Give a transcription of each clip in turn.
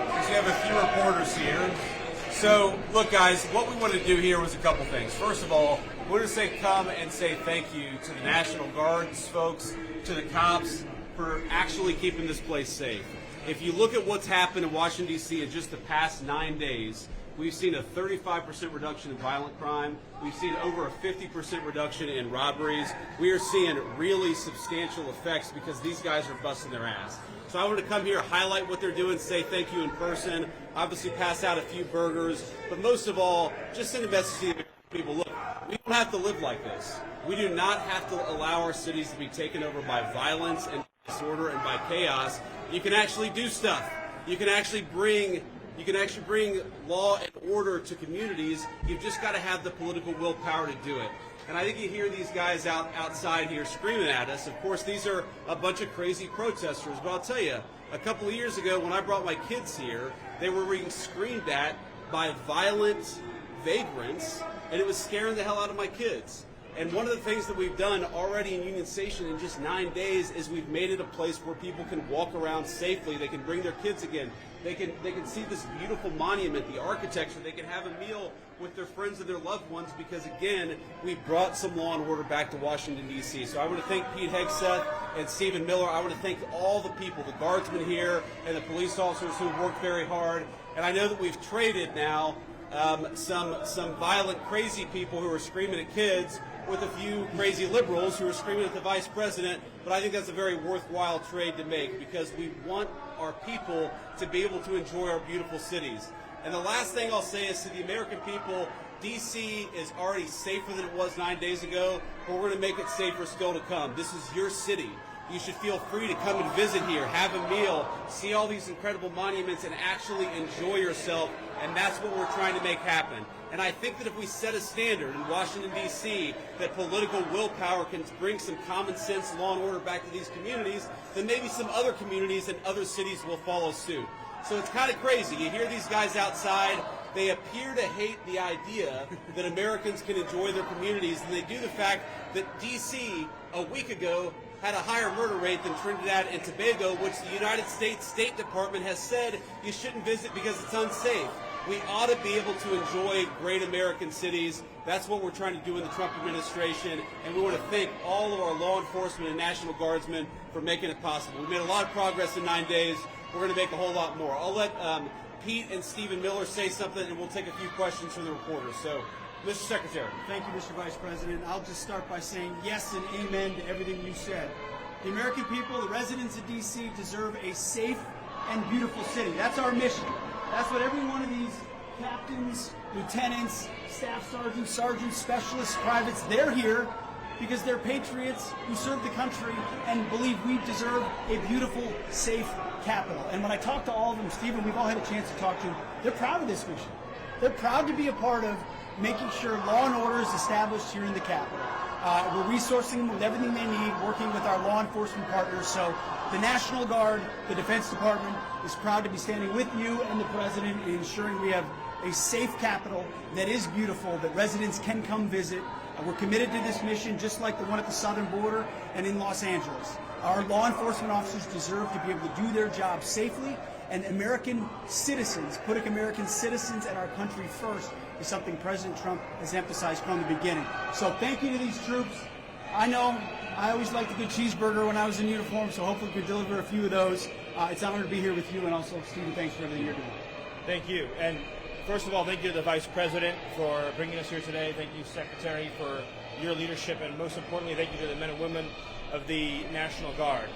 Because you have a few reporters here. So, look, guys, what we wanted to do here was a couple things. First of all, we want to say come and say thank you to the National Guards folks, to the cops, for actually keeping this place safe. If you look at what's happened in Washington, D.C. in just the past 9 days, we've seen a 35% reduction in violent crime. We've seen over a 50% reduction in robberies. We are seeing really substantial effects because these guys are busting their ass. So I want to come here, highlight what they're doing, say thank you in person, obviously pass out a few burgers, but most of all, just send a message to the American people. Look, we don't have to live like this. We do not have to allow our cities to be taken over by violence and disorder and by chaos. You can actually do stuff. You can actually bring law and order to communities. You've just got to have the political willpower to do it. And I think you hear these guys outside here screaming at us. Of course, these are a bunch of crazy protesters. But I'll tell you, a couple of years ago when I brought my kids here, they were being screamed at by violent vagrants, and it was scaring the hell out of my kids. And one of the things that we've done already in Union Station in just 9 days is we've made it a place where people can walk around safely. They can bring their kids again. They can see this beautiful monument, the architecture. They can have a meal with their friends and their loved ones because, again, we brought some law and order back to Washington, D.C. So I want to thank Pete Hegseth and Stephen Miller. I want to thank all the people, the guardsmen here and the police officers who worked very hard. And I know that we've traded now some violent, crazy people who are screaming at kids with a few crazy liberals who are screaming at the vice president, but I think that's a very worthwhile trade to make because we want our people to be able to enjoy our beautiful cities. And the last thing I'll say is to the American people, D.C. is already safer than it was 9 days ago, but we're going to make it safer still to come. This is your city. You should feel free to come and visit here, have a meal, see all these incredible monuments, and actually enjoy yourself, and that's what we're trying to make happen. And I think that if we set a standard in Washington, D.C., that political willpower can bring some common sense law and order back to these communities, then maybe some other communities and other cities will follow suit. So it's kind of crazy. You hear these guys outside. They appear to hate the idea that Americans can enjoy their communities, and they do the fact that D.C. a week ago had a higher murder rate than Trinidad and Tobago, which the United States State Department has said you shouldn't visit because it's unsafe. We ought to be able to enjoy great American cities. That's what we're trying to do in the Trump administration, and we want to thank all of our law enforcement and National Guardsmen for making it possible. We made a lot of progress in 9 days. We're going to make a whole lot more. I'll let Pete and Stephen Miller say something, and we'll take a few questions from the reporters. So, Mr. Secretary. Thank you, Mr. Vice President. I'll just start by saying yes and amen to everything you said. The American people, the residents of D.C., deserve a safe and beautiful city. That's our mission. That's what every one of these captains, lieutenants, staff sergeants, sergeants, specialists, privates, they're here because they're patriots who serve the country and believe we deserve a beautiful, safe capital. And when I talk to all of them, Stephen, we've all had a chance to talk to them, they're proud of this mission. They're proud to be a part of making sure law and order is established here in the Capitol. We're resourcing them with everything they need, working with our law enforcement partners. So the National Guard, the Defense Department is proud to be standing with you and the President in ensuring we have a safe Capitol that is beautiful, that residents can come visit. We're committed to this mission, just like the one at the southern border and in Los Angeles. Our law enforcement officers deserve to be able to do their job safely, and American citizens, putting American citizens and our country first, is something President Trump has emphasized from the beginning. So thank you to these troops. I know I always liked a good cheeseburger when I was in uniform, so hopefully we can deliver a few of those. It's an honor to be here with you, and also, Stephen, thanks for everything you're doing. Thank you. And first of all, thank you to the Vice President for bringing us here today. Thank you, Secretary, for your leadership, and most importantly, thank you to the men and women of the National Guard.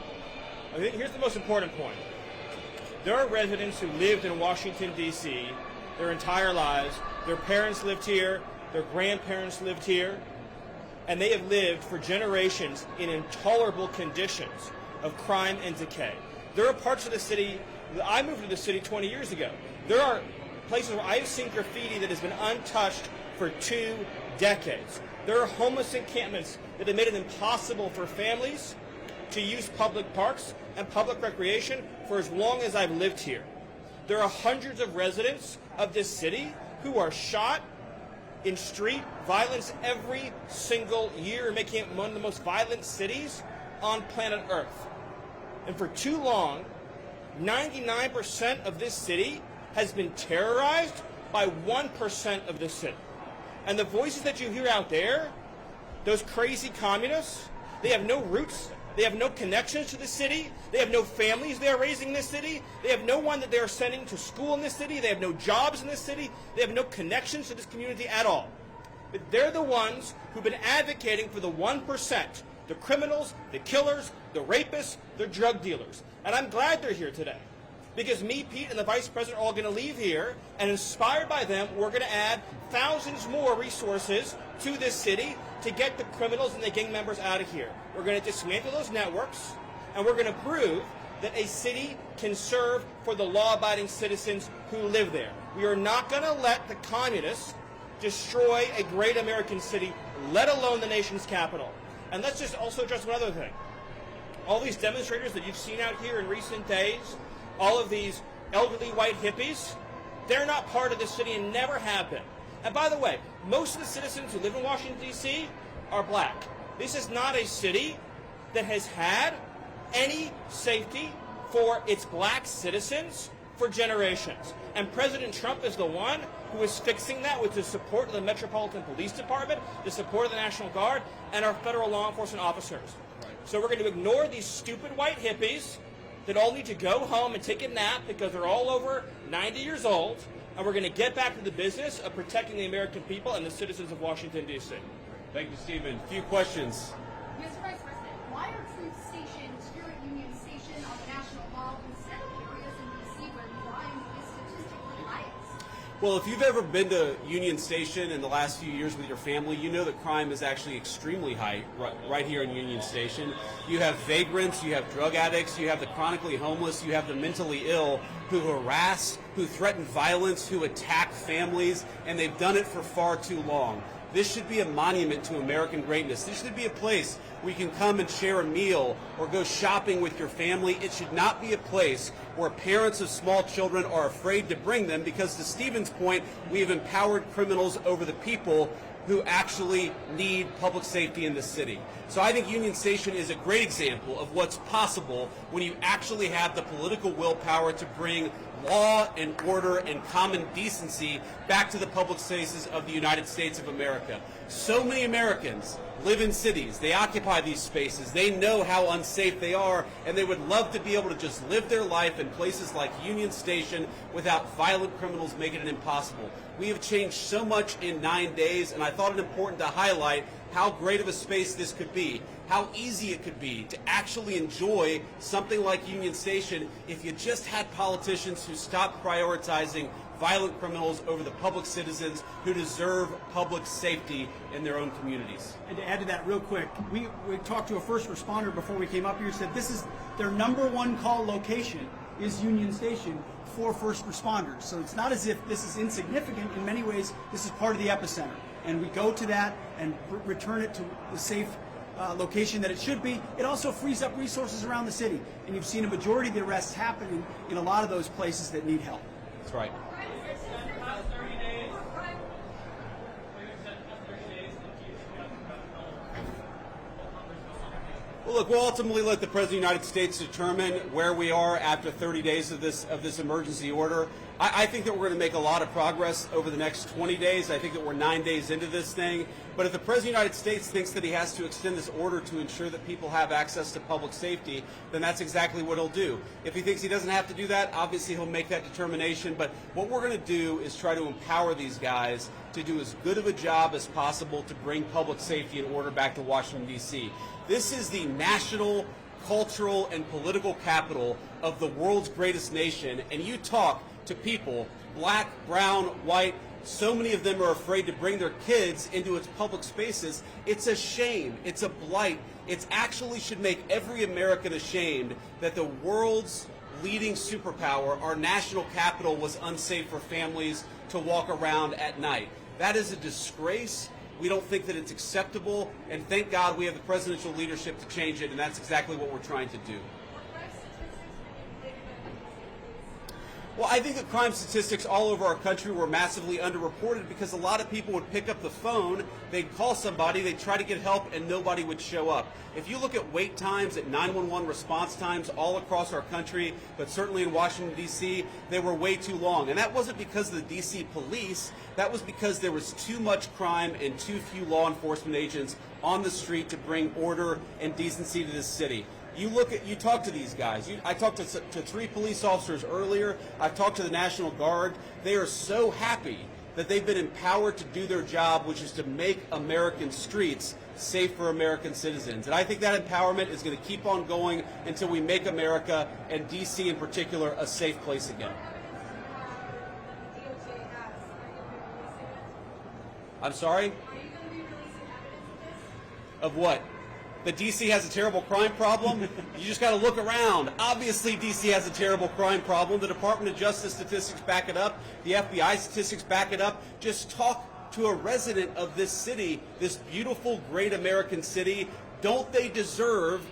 Here's the most important point. There are residents who lived in Washington, D.C. their entire lives. Their parents lived here. Their grandparents lived here. And they have lived for generations in intolerable conditions of crime and decay. There are parts of the city, I moved to the city 20 years ago. There are places where I have seen graffiti that has been untouched for 2 decades. There are homeless encampments that have made it impossible for families to use public parks and public recreation for as long as I've lived here. There are hundreds of residents of this city who are shot in street violence every single year, making it one of the most violent cities on planet Earth. And for too long, 99% of this city has been terrorized by 1% of this city. And the voices that you hear out there, those crazy communists, they have no roots, they have no connections to the city, they have no families they are raising in this city, they have no one that they are sending to school in this city, they have no jobs in this city, they have no connections to this community at all. But they're the ones who've been advocating for the 1%, the criminals, the killers, the rapists, the drug dealers. And I'm glad they're here today. Because me, Pete, and the Vice President are all going to leave here, and inspired by them, we're going to add thousands more resources to this city to get the criminals and the gang members out of here. We're going to dismantle those networks, and we're going to prove that a city can serve for the law-abiding citizens who live there. We are not going to let the communists destroy a great American city, let alone the nation's capital. And let's just also address one other thing. All these demonstrators that you've seen out here in recent days, all of these elderly white hippies, they're not part of this city and never have been. And by the way, most of the citizens who live in Washington, D.C. are black. This is not a city that has had any safety for its black citizens for generations. And President Trump is the one who is fixing that with the support of the Metropolitan Police Department, the support of the National Guard, and our federal law enforcement officers. So we're going to ignore these stupid white hippies that all need to go home and take a nap because they're all over 90 years old, and we're going to get back to the business of protecting the American people and the citizens of Washington, D.C. Thank you, Stephen. A few questions. Mr. Vice President, why are troops stationed here at Union Station on the National Mall instead of areas in D.C. where crime is statistically highest? Well, if you've ever been to Union Station in the last few years with your family, you know that crime is actually extremely high right here in Union Station. You have vagrants, you have drug addicts, you have the chronically homeless, you have the mentally ill who harass, who threaten violence, who attack families, and they've done it for far too long. This should be a monument to American greatness. This should be a place where you can come and share a meal or go shopping with your family. It should not be a place where parents of small children are afraid to bring them because, to Stephen's point, we have empowered criminals over the people who actually need public safety in this city. So I think Union Station is a great example of what's possible when you actually have the political willpower to bring law and order and common decency back to the public spaces of the United States of America. So many Americans live in cities. They occupy these spaces. They know how unsafe they are, and they would love to be able to just live their life in places like Union Station without violent criminals making it impossible. We have changed so much in 9 days, and I thought it important to highlight how great of a space this could be, how easy it could be to actually enjoy something like Union Station if you just had politicians who stopped prioritizing violent criminals over the public citizens who deserve public safety in their own communities. And to add to that real quick, we talked to a first responder before we came up here, said this is their number one call location is Union Station for first responders. So it's not as if this is insignificant. In many ways, this is part of the epicenter. And we go to that and return it to the safe location that it should be. It also frees up resources around the city. And you've seen a majority of the arrests happening in a lot of those places that need help. That's right. Well, look, we'll ultimately let the President of the United States determine where we are after 30 days of this emergency order. I think that we're going to make a lot of progress over the next 20 days. I think that we're 9 days into this thing. But if the President of the United States thinks that he has to extend this order to ensure that people have access to public safety, then that's exactly what he'll do. If he thinks he doesn't have to do that, obviously he'll make that determination. But what we're going to do is try to empower these guys to do as good of a job as possible to bring public safety and order back to Washington, D.C. This is the national, cultural, and political capital of the world's greatest nation, and you talk to people, black, brown, white, so many of them are afraid to bring their kids into its public spaces. It's a shame. It's a blight. It actually should make every American ashamed that the world's leading superpower, our national capital, was unsafe for families to walk around at night. That is a disgrace. We don't think that it's acceptable, and thank God we have the presidential leadership to change it, and that's exactly what we're trying to do. Well, I think the crime statistics all over our country were massively underreported because a lot of people would pick up the phone, they'd call somebody, they'd try to get help, and nobody would show up. If you look at wait times, at 911 response times all across our country, but certainly in Washington, D.C., they were way too long. And that wasn't because of the D.C. police, that was because there was too much crime and too few law enforcement agents on the street to bring order and decency to this city. You talk to these guys. I talked to 3 police officers earlier. I've talked to the National Guard. They are so happy that they've been empowered to do their job, which is to make American streets safe for American citizens. And I think that empowerment is going to keep on going until we make America, and D.C. in particular, a safe place again. I'm sorry? Of what? That D.C. has a terrible crime problem? You just got to look around. Obviously, D.C. has a terrible crime problem. The Department of Justice statistics back it up. The FBI statistics back it up. Just talk to a resident of this city, this beautiful, great American city. Don't they deserve...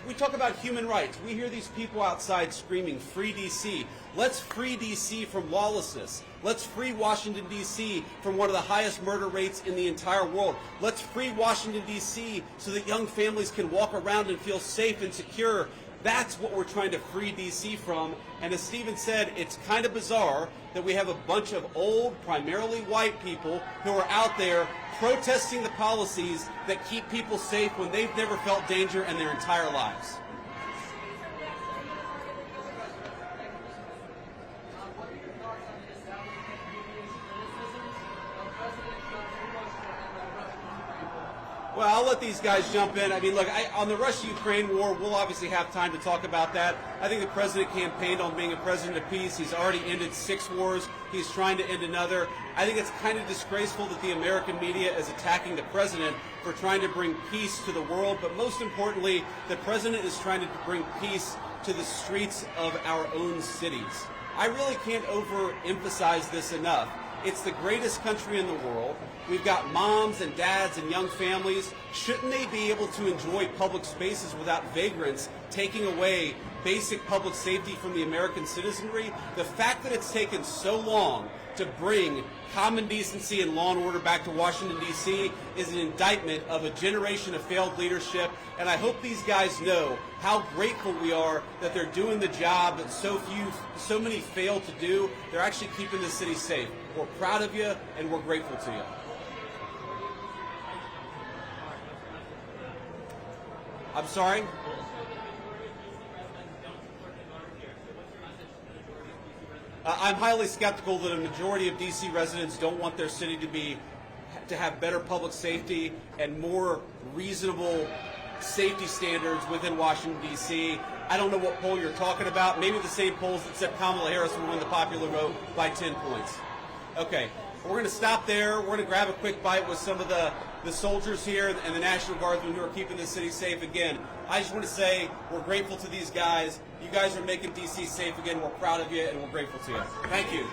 we talk about human rights. We hear these people outside screaming, "Free D.C." Let's free D.C. from lawlessness. Let's free Washington, D.C. from one of the highest murder rates in the entire world. Let's free Washington, D.C. so that young families can walk around and feel safe and secure. That's what we're trying to free D.C. from. And as Stephen said, it's kind of bizarre that we have a bunch of old, primarily white people who are out there protesting the policies that keep people safe when they've never felt danger in their entire lives. Well, I'll let these guys jump in. I mean, look, on the Russia-Ukraine war, we'll obviously have time to talk about that. I think the president campaigned on being a president of peace. He's already ended 6 wars. He's trying to end another. I think it's kind of disgraceful that the American media is attacking the president for trying to bring peace to the world. But most importantly, the president is trying to bring peace to the streets of our own cities. I really can't overemphasize this enough. It's the greatest country in the world. We've got moms and dads and young families. Shouldn't they be able to enjoy public spaces without vagrants taking away basic public safety from the American citizenry? The fact that it's taken so long to bring common decency and law and order back to Washington, D.C. is an indictment of a generation of failed leadership, and I hope these guys know how grateful we are that they're doing the job that so many fail to do. They're actually keeping the city safe. We're proud of you, and we're grateful to you. I'm sorry? I'm highly skeptical that a majority of D.C. residents don't want their city to have better public safety and more reasonable safety standards within Washington, D.C. I don't know what poll you're talking about. Maybe the same polls that said Kamala Harris would win the popular vote by 10 points. Okay, we're going to stop there. We're going to grab a quick bite with some of the soldiers here and the National Guardsmen who are keeping the city safe again. I just want to say we're grateful to these guys. You guys are making D.C. safe again. We're proud of you, and we're grateful to you. Thank you.